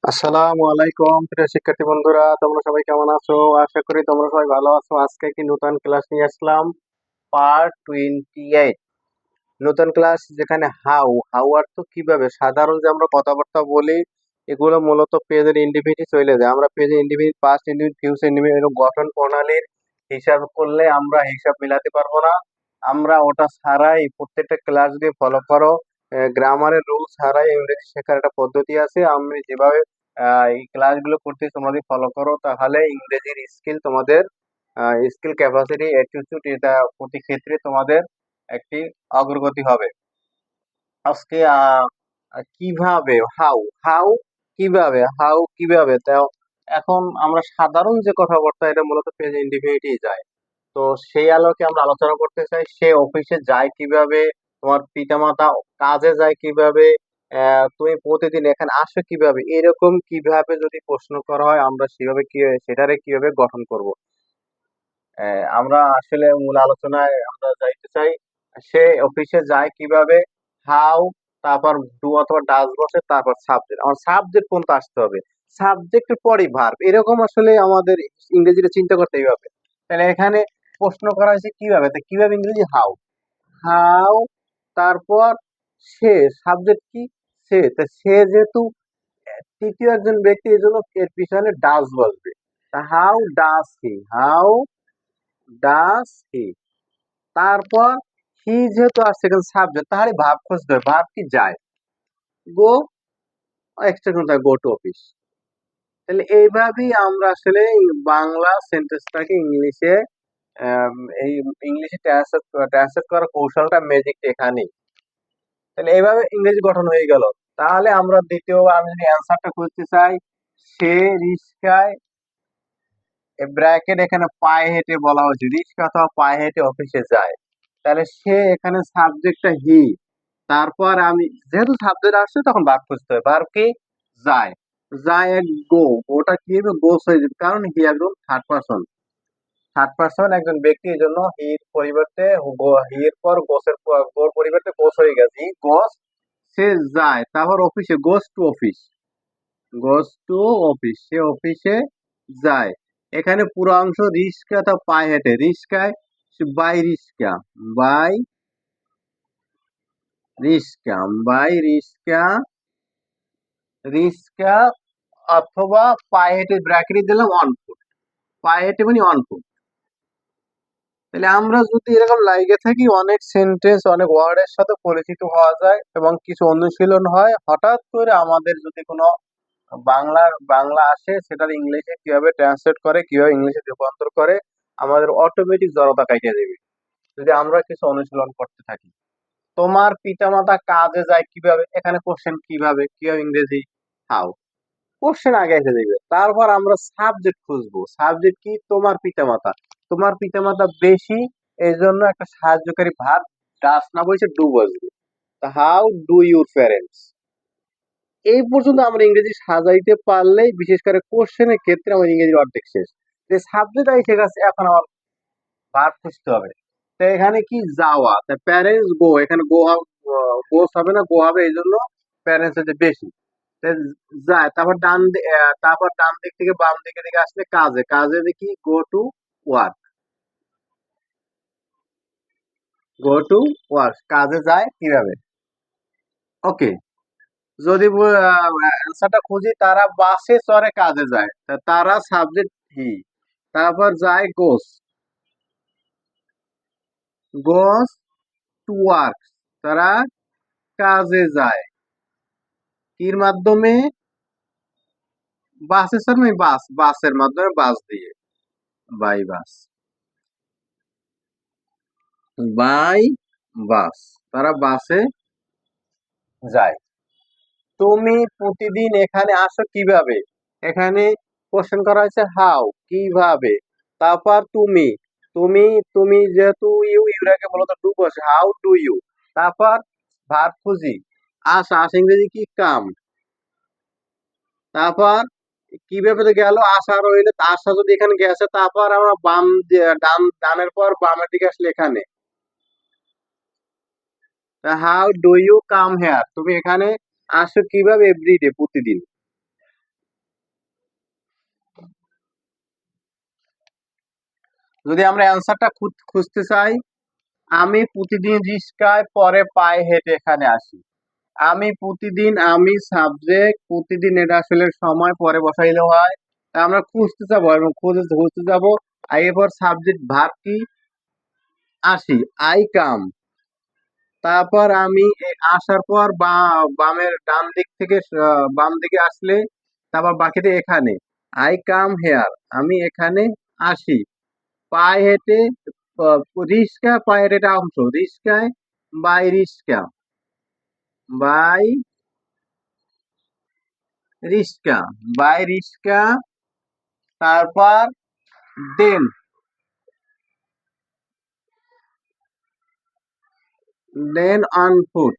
আসসালামু আলাইকুম প্রিয় শিক্ষার্থী বন্ধুরা, তোমরা সবাই কেমন আছো? আশা করি তোমরা সবাই ভালো আছো। আজকে একটি নতুন ক্লাস নিয়ে আসলাম, পার্ট 28। নতুন ক্লাস, যেখানে হাউ হাউ অর্থ কিভাবে, সাধারণ যে আমরা কথাবার্তা বলি এগুলো মূলত প্রেজেন্ট ইন্ডিফিনিটে চলে যায়। আমরা present indefinite, past indefinite, future indefinite এরকম গঠন প্রণালীর হিসাব করলে আমরা হিসাব মিলাতে পারবো না। আমরা ওটা ছাড়াই প্রত্যেকটা ক্লাস দিয়ে ফলো করো। গ্রামারের রুল ছাড়াই ইংরেজি শেখার একটা পদ্ধতি আছে। আমি যেভাবে এই ক্লাসগুলো করতে তোমরা যদি ফলো করো, তাহলে ইংরেজির স্কিল তোমাদের, স্কিল ক্যাপাসিটি, অ্যাটিটিউড, এটা প্রতি ক্ষেত্রে তোমাদের একটি অগ্রগতি হবে। আজকে কিভাবে, হাউ হাউ কিভাবে, হাউ কিভাবে, তাও এখন আমরা সাধারণ যে কথাবার্তা এটা মূলত প্রেজেন্ট ইনডিফিনিটই যায়। তো সেই আলোকে আমরা আলোচনা করতে চাই, সে অফিসে যায় কিভাবে, তোমার পিতামাতা কাজে যায় কিভাবে, তুমি প্রতিদিন এখানে আসো কিভাবে, এরকম কিভাবে যদি প্রশ্ন করা হয় আমরা সেভাবে কি সেটারে কিভাবে গঠন করব। আমরা আসলে মূল আলোচনায় আমরা যাইতে চাই। সে অফিসে যায় কিভাবে, হাউ, তারপর ডু অথবা ডাজ বসে, তারপর সাবজেক্ট। আমার সাবজেক্ট পর্যন্ত আসতে হবে, সাবজেক্টের পরই ভার্ব, এরকম আসলে আমাদের ইংরেজিতে চিন্তা করতেই হবে। তাহলে এখানে প্রশ্ন করা হয়েছে কিভাবে, তা কিভাবে ইংরেজি হাউ, হাউ, তারপর সে, সাবজেক্ট কি, সে, তা সে যেহেতু তৃতীয় একজন ব্যক্তি, এই জন্য এর পিছনে ডাজ বসবে। How does he, how does he, তারপর হি যেহেতু আর সেকেন্ড সাবজেক্ট, তাহলে ভার্ব খুঁজতে হবে। ভার্ব কি, যায়, গো, এক্সটেনশন থাকে গো টু অফিস। তাহলে এইভাবেই আমরা আসলে বাংলা সেন্টেন্সটাকে ইংলিশে, আম, এই ইংলিশে ট্রান্সলেট করার কৌশলটা, ম্যাজিক এখানেই। তাহলে এইভাবে ইংরেজি গঠন হয়ে গেল। তাহলে আমরা দ্বিতীয়, আমি যদি অ্যান্সারটা খুঁজতে চাই, সে রিস্কায়, ব্র্যাকেট এখানে পায়ে হেঁটে বলা হয়েছে, রিস্কা অথবা পায়ে হেঁটে অফিসে যায়। তাহলে সে এখানে সাবজেক্টটা হি, তারপর আমি যেহেতু সাবজেক্ট আসছে তখন ভার্ব খুঁজতে হবে। ভার্ব কি, যায়, যায় এক গো, ওটা কি হবে, গোস হয়ে যাবে, কারণ হি একজন থার্ড পারসন, থার্ড পারসন একজন ব্যক্তি, এই জন্য হির পরিবর্তে হির পর গোসের গোর পরিবর্তে গোস হয়ে গেছে, হি গোস, সে যায়, তারপর অফিসে, goes to office, goes to office, সে অফিসে যায়। এখানে পুরো অংশ রিস্কা তা পায়ে হেঁটে, রিস্কায়, বাই রিস্কা, বাই রিস্কা, বাই রিস্কা, রিস্কা অথবা পায়ে হেঁটে, ব্র্যাকেটে দিলাম অন ফুট, পায়ে হেঁটে মানে অন ফুট। তাহলে আমরা যদি এরকম লাইগে থাকি, অনেক সেন্টেন্স, অনেক ওয়ার্ডের সাথে পরিচিত হওয়া যায় এবং কিছু অনুশীলন হয়। হঠাৎ করে আমাদের যদি কোনো বাংলা আসে, সেটার ইংলিশে কিভাবে ট্রান্সলেট করে, কিভাবে ইংলিশে রূপান্তর করে, আমাদের অটোমেটিক জড়তা কাটিয়ে দেবে যদি আমরা কিছু অনুশীলন করতে থাকি। তোমার পিতামাতা কাজে যায় কিভাবে, এখানে কোশ্চেন, কিভাবে কিভাবে ইংরেজি হাউ, কোশ্চেন আগে এসে যাবে। তারপর আমরা সাবজেক্ট খুঁজবো, সাবজেক্ট কি, তোমার পিতামাতা, তোমার পিতামাতা বেশি, এই জন্য একটা সাহায্যকারী ভার্ব, ডাস না বসে ডু বসবে। How do your parents. এই পর্যন্ত আমরা ইংরেজি সাজাইতে পারলেই, বিশেষ করে কোশ্চেনের ক্ষেত্রে, আমার ইংরেজির অর্ধেক শেষ। যে সাবজেক্ট আই ঠিক আছে, এখন আমার ভার্ব খুঁজতে হবে। তো এখানে কি, যাওয়া, তা প্যারেন্টস গো, এখানে গোস হবে না, গো হবে, এই জন্য প্যারেন্টস হচ্ছে বেশি। তো যায়, তারপর ডান দিক থেকে বাম দিকে দিকে আসলে কাজে, কাজে দেখি go to work, go to work, কাজে যায় কিভাবে। ওকে, যদি অ্যান্সারটা খুঁজি, তারা বাসে চড়ে কাজে যায়, তা তারা সাবজেক্ট হি, তারপর যায় গোস, গোস টু ওয়ার্ক, তারা কাজে যায় কির মাধ্যমে, বাসে চড়ে নয়, বাসের মাধ্যমে, বাস দিয়ে, বাই বাস, বাই বাস, তারা বাসে যায়। তুমি প্রতিদিন এখানে আসো কিভাবে, এখানে কোশ্চেন করা হয়েছে হাউ, কিভাবে, তারপর তুমি, তুমি তুমি যেহেতু ইউর আগে মূলত ডু বসে, হাউ ডু ইউ, তারপর ভার্ব খুঁজি, ইংরেজি কি, কাম, তারপর কিভাবে তো গেল, আসা রইলে, আসা যদি এখানে গেছে, তারপর আমরা ডানের পর বামের দিকে আসলে এখানে, how do you come here, তুমি এখানে আসো কিভাবে এভরিডে, প্রতিদিন। যদি আমরা অ্যান্সারটা খুঁজতে চাই, আমি প্রতিদিন রিক্সায় পরে পায়ে হেঁটে এখানে আসি। আমি প্রতিদিন, আমি সাবজেক্ট, প্রতিদিন এটা আসলে সময় পরে বসাইলে হয়। তা আমরা খুঁজতে যাবো এবং খুঁজে খুঁজতে যাবো। এরপর সাবজেক্ট ভার্ব কি, আসি, আই কাম। তারপর আমি আসার পর বামের ডান দিক থেকে বাম দিকে আসলে তারপর বাকিতে এখানে, আই কাম হেয়ার, আমি এখানে আসি। পায়ে হেঁটে, রিক্সা, পায়ে হেঁটে অংশ, রিক্সায়, by rickshaw, by rickshaw, by rickshaw. তারপর then, then on foot,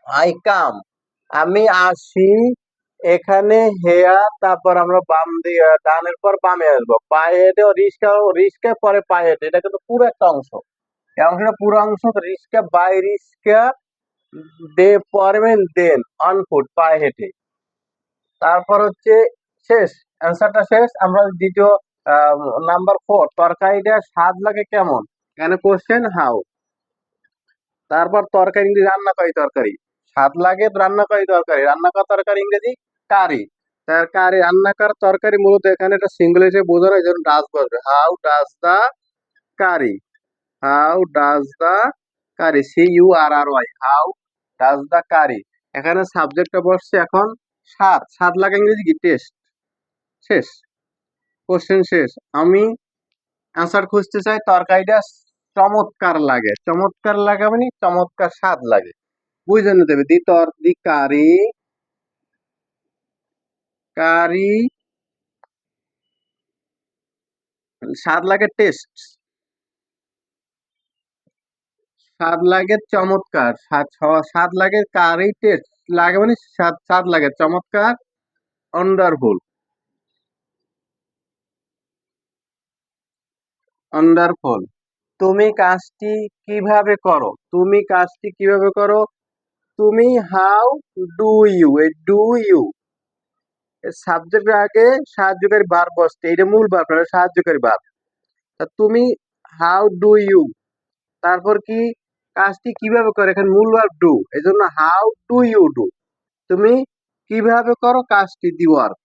I come, আমি আসি এখানে, হেয়ার, তারপর আমরা বাম দিয়ে ডানের পর বামে আসবো, পায়ে হেঁটে, রিক্সা, রিক্সা পরে পায়ে হেঁটে, এটা কিন্তু পুরো একটা অংশ। এই অংশটা পুরো অংশ, রিক্সা, বাই রিক্সা, দে পরে দেন অন ফুট, পায়ে হেঁটে। তারপর হচ্ছে শেষ, অ্যান্সারটা শেষ। আমরা দ্বিতীয় নাম্বার 4, তরকারিটা স্বাদ লাগে কেমন, এখানে কোশ্চেন হাউ। তারপর তরকারি ইংরেজি, রান্না করি তরকারি, স্বাদ লাগে রান্না করি তরকারি, রান্না করা তরকারি ইংরেজি কারি। তার কারি, রান্না করা তরকারি মূলত এখানে একটা সিঙ্গল হিসেবে বোঝানো, এই জন্য ডাজ বসবে, how does the curry, how does the curry, CURRY, how does the curry. এখানে সাবজেক্টটা বসছে এখন স্বাদ, স্বাদ লাগে ইংরেজি কি, টেস্ট। শেষ, কোশ্চেন শেষ। আমি অ্যান্সার খুঁজতে চাই, তরকারিটা চমৎকার লাগে, চমৎকার লাগে মানে চমৎকার স্বাদ লাগে, বুঝে নিতে হবে। দি কারি, কারি, স্বাদ লাগে টেস্ট, স্বাদ লাগে চমৎকার, স্বাদ লাগে কারি, টেস্ট লাগে মানে স্বাদ, স্বাদ লাগে চমৎকার, ওয়ান্ডারফুল, ওয়ান্ডারফুল। তুমি কাজটি কিভাবে করো, তুমি কাজটি কিভাবে করো, তুমি হাউ ডু ইউ, এই ডু ইউ সাবজেক্টের আগে সাহায্যকারী ভার্ব বসছে, এটা মূল ভার্ব না, সাহায্যকারী ভার্ব। তা তুমি হাউ ডু ইউ, তারপর কি, কাজটি কিভাবে করে, এখানে মূল ভার্ব ডু, এই জন্য হাউ ডু ইউ ডু, তুমি কিভাবে করো কাজটি, দি ওয়ার্ক।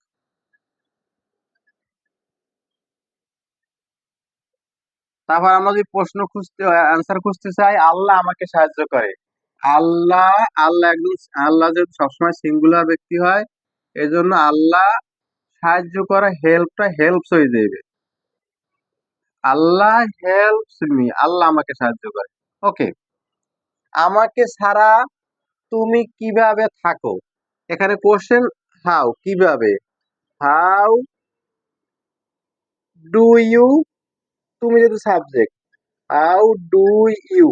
তারপর আমরা যদি প্রশ্ন খুঁজতে, অ্যান্সার খুঁজতে চাই, আল্লাহ আমাকে সাহায্য করে। আল্লাহ, আল্লাহ একজন, আল্লাহ যদি সবসময় সিঙ্গুলার ব্যক্তি হয়, এই জন্য আল্লাহ সাহায্য করা, হেল্পটা হেল্পস হয়ে যাবে, আল্লাহ হেল্পস মি, আল্লাহ আমাকে সাহায্য করে। ওকে, আমাকে ছাড়া তুমি কিভাবে থাকো, এখানে কোশ্চেন হাউ, কিভাবে, হাউ ডু ইউ, তুমি যদি subject, how do you,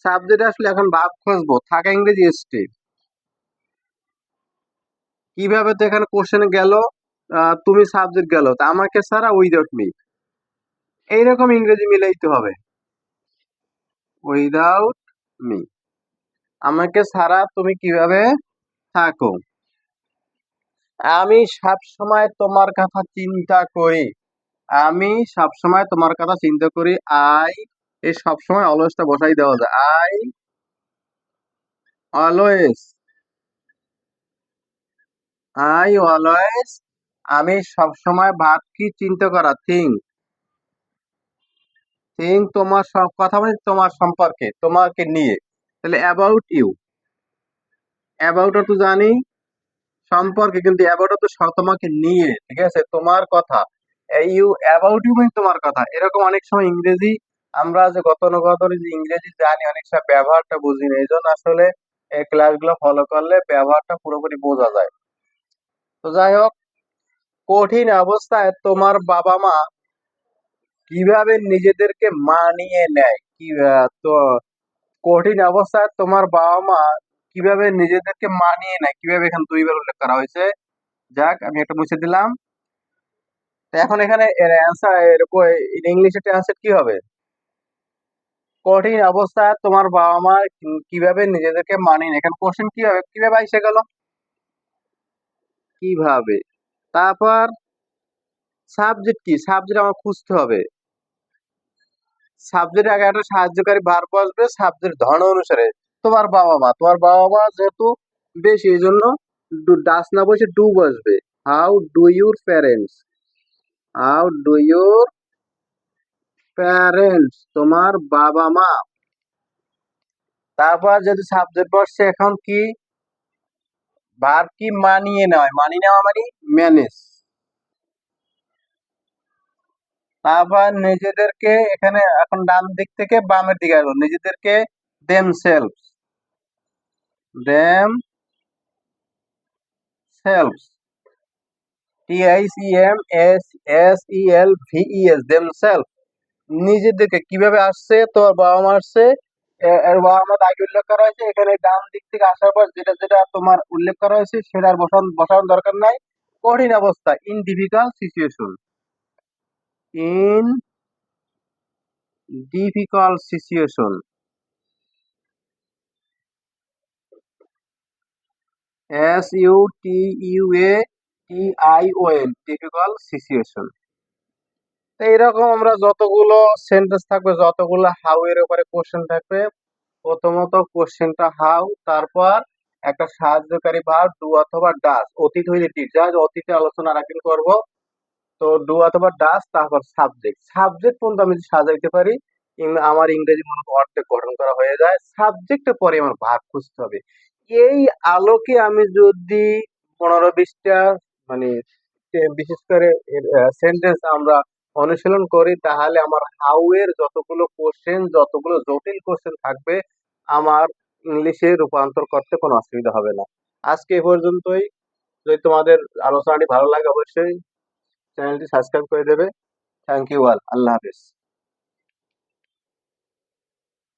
subject আসলে এখন ভাব খুঁজবো, থাকা ইংরেজি এসছে, কিভাবে, তো এখানে কোশ্চেন গেল, তুমি সাবজেক্ট গেল, তা আমাকে ছাড়া উইদাউট মি, এইরকম ইংরেজি মিলাইতে হবে, উইদাউট মি, আমাকে ছাড়া তুমি কিভাবে থাকো, আমি সব সময় তোমার কথা চিন্তা করি, আমি সব সময় তোমার কথা চিন্তা করি, আই, এই সব সময় অলওয়েজটা বসাই দেওয়া যায়, আই অলওয়েজ, আই অলওয়েজ, আমি সব সময় ভাব কি, চিন্তা করা, থিঙ্ক, থিঙ্ক তোমার সব কথা মানে তোমার সম্পর্কে, তোমাকে নিয়ে, তাহলে অ্যাবাউট ইউ, অ্যাবাউট তো জানি সম্পর্কে, কিন্তু অ্যাবাউট তো তোমাকে নিয়ে, ঠিক আছে, তোমার কথা, ইউ, অ্যাবাউট ইউ মানে তোমার কথা। এরকম অনেক সময় ইংরেজি, আমরা যে গতানুগতিক যে ইংরেজি জানি, অনেক সময় ব্যবহারটা বুঝি না, এই জন্য আসলে এই ক্লাসগুলো ফলো করলে ব্যবহারটা পুরোপুরি বোঝা যায়। তো যাই হোক, কঠিন অবস্থায় তোমার বাবা মা কিভাবে নিজেদেরকে মানিয়ে নেয়, কি তো কঠিন অবস্থায় তোমার বাবা মা কিভাবে নিজেদেরকে মানিয়ে নেয়, কিভাবে, এখানে দুইবার উল্লেখ করা হয়েছে। যাক, আমি একটা মুছে দিলাম। তো এখন এখানে অ্যান্সার, ইংলিশে অ্যান্সার কি হবে, কঠিন অবস্থায় তোমার বাবা মা কিভাবে নিজেদেরকে মানিয়ে নেয়। এখানে কোশ্চেন কিভাবে কিভাবে এসে গেল, কিভাবে। তারপর সাবজেক্ট কি, সাবজেক্ট আমার খুঁজতে হবে। সাবজেক্ট আগে একটা সাহায্যকারী ভার্ব আসবে সাবজেক্ট ধর্ম অনুসারে। তোমার বাবা মা যেহেতু বেশি, এই জন্য ডাস না বসে ডু বসবে। How do your parents, how do your parents, তোমার বাবা মা। তারপর যদি সাবজেক্ট বসছে, এখন কি ভার্ব কি, মানিয়ে নেওয়া, মানিয়ে নেওয়া মানে ম্যানেজ। তারপর নিজেদেরকে, এখানে এখন ডান দিক থেকে বামের দিকে আসবো, নিজেদেরকে themselves, themselves, TICMSSELVES, themself. নিজেদেরকে কিভাবে আসছে, তোর বাবা মা আসছে, এর বাবা মা আগে উল্লেখ করা হয়েছে, এখানে ডান দিক থেকে আসার পর যেটা যেটা তোমার উল্লেখ করা হয়েছে সেটার বসানোর দরকার নাই। কঠিন অবস্থা, in difficult situation, in difficult situation, SUTUATION, difficult situation. তো এইরকম আমরা যতগুলো সেন্টেন্স থাকবে, যতগুলো হাউ এর উপরে কোশ্চেন থাকবে, প্রথমত কোশ্চেনটা হাউ, তারপর একটা সাহায্যকারী ভার্ব ডু অথবা ডাস, অতীত হইলে টি, যা অতীতে আলোচনা আরেকদিন করব। তো ডু অথবা ডাস, তারপর সাবজেক্ট, সাবজেক্ট পর্যন্ত আমি যদি সাজাইতে পারি, আমার ইংরেজি মূলত অর্ধেক গঠন করা হয়ে যায়। সাবজেক্টের পরে আমার ভার্ব খুঁজতে হবে। এই আলোকে আমি যদি 15-20টা মানে বিশেষ করে সেন্টেন্স আমরা অনুশীলন করি, তাহলে আমার হাউ এর যতগুলো কোশ্চেন, যতগুলো জটিল কোশ্চেন থাকবে, আমার ইংলিশে রূপান্তর করতে কোনো অসুবিধা হবে না। আজকে এ পর্যন্তই। যদি তোমাদের আলোচনাটি ভালো লাগে, অবশ্যই চ্যানেলটি সাবস্ক্রাইব করে দেবে। থ্যাংক ইউ অল, আল্লাহ হাফেজ।